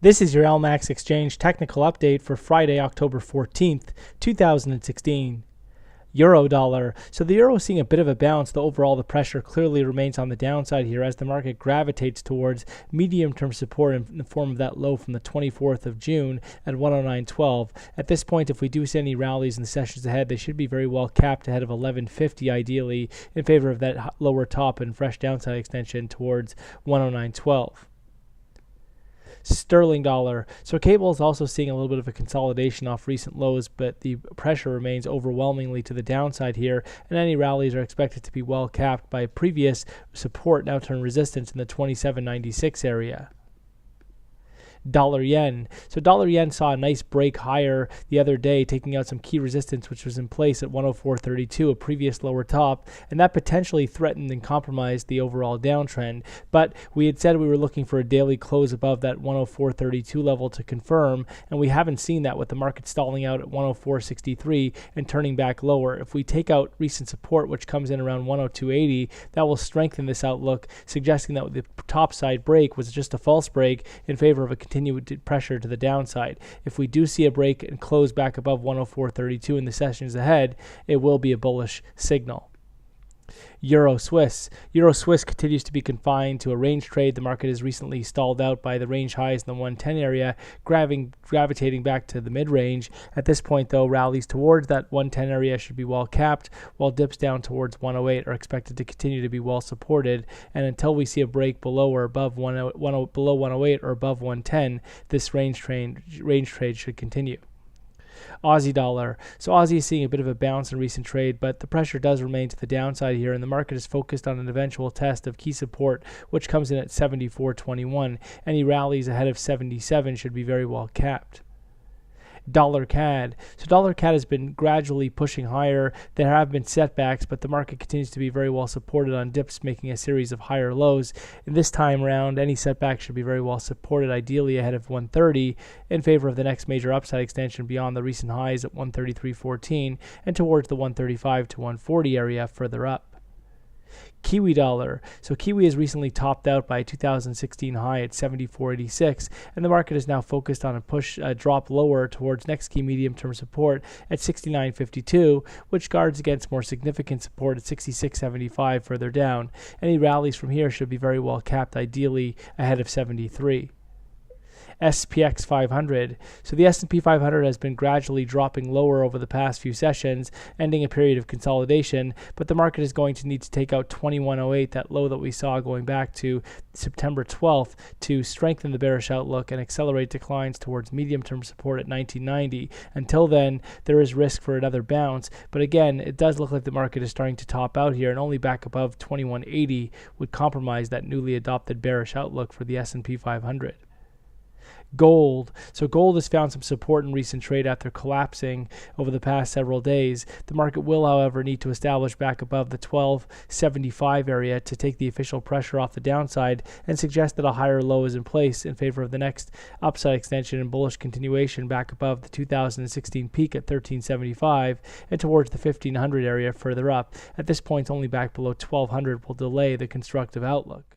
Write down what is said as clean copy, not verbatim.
This is your LMAX Exchange technical update for Friday, October 14th, 2016. Euro dollar. So the euro is seeing a bit of a bounce, though overall the pressure clearly remains on the downside here as the market gravitates towards medium-term support in the form of that low from the 24th of June at 109.12. At this point, if we do see any rallies in the sessions ahead, they should be very well capped ahead of 11.50 ideally in favor of that lower top and fresh downside extension towards 109.12. Sterling dollar. So cable is also seeing a little bit of a consolidation off recent lows, but the pressure remains overwhelmingly to the downside here, and any rallies are expected to be well capped by previous support now turned resistance in the 27.96 area. Dollar yen. So dollar yen saw a nice break higher the other day, taking out some key resistance which was in place at 104.32, a previous lower top, and that potentially threatened and compromised the overall downtrend. But we had said we were looking for a daily close above that 104.32 level to confirm, and we haven't seen that, with the market stalling out at 104.63 and turning back lower. If we take out recent support, which comes in around 102.80, that will strengthen this outlook, suggesting that the top side break was just a false break in favor of a continued pressure to the downside. If we do see a break and close back above 104.32 in the sessions ahead, it will be a bullish signal. Euro Swiss. Euro Swiss continues to be confined to a range trade. The market is recently stalled out by the range highs in the 110 area, gravitating back to the mid-range. At this point, though, rallies towards that 110 area should be well capped, while dips down towards 108 are expected to continue to be well supported. And until we see a break below or above below 108 or above 110, this range trade should continue. Aussie dollar. So Aussie is seeing a bit of a bounce in recent trade, but the pressure does remain to the downside here, and the market is focused on an eventual test of key support, which comes in at 74.21. Any rallies ahead of 77 should be very well capped. Dollar CAD. So dollar CAD has been gradually pushing higher. There have been setbacks, but the market continues to be very well supported on dips, making a series of higher lows. And this time around, any setback should be very well supported, ideally ahead of 130, in favor of the next major upside extension beyond the recent highs at 133.14 and towards the 135 to 140 area further up. Kiwi dollar. So Kiwi has recently topped out by a 2016 high at 74.86, and the market is now focused on a drop lower towards next key medium-term support at 69.52, which guards against more significant support at 66.75 further down. Any rallies from here should be very well capped, ideally ahead of 73. SPX 500. So the S&P 500 has been gradually dropping lower over the past few sessions, ending a period of consolidation, but the market is going to need to take out 2108, that low that we saw going back to September 12th, to strengthen the bearish outlook and accelerate declines towards medium-term support at 1990. Until then, there is risk for another bounce, but again, it does look like the market is starting to top out here, and only back above 2180 would compromise that newly adopted bearish outlook for the S&P 500. Gold. So gold has found some support in recent trade after collapsing over the past several days. The market will, however, need to establish back above the 1275 area to take the official pressure off the downside and suggest that a higher low is in place in favor of the next upside extension and bullish continuation back above the 2016 peak at 1375 and towards the 1500 area further up. At this point, only back below 1200 will delay the constructive outlook.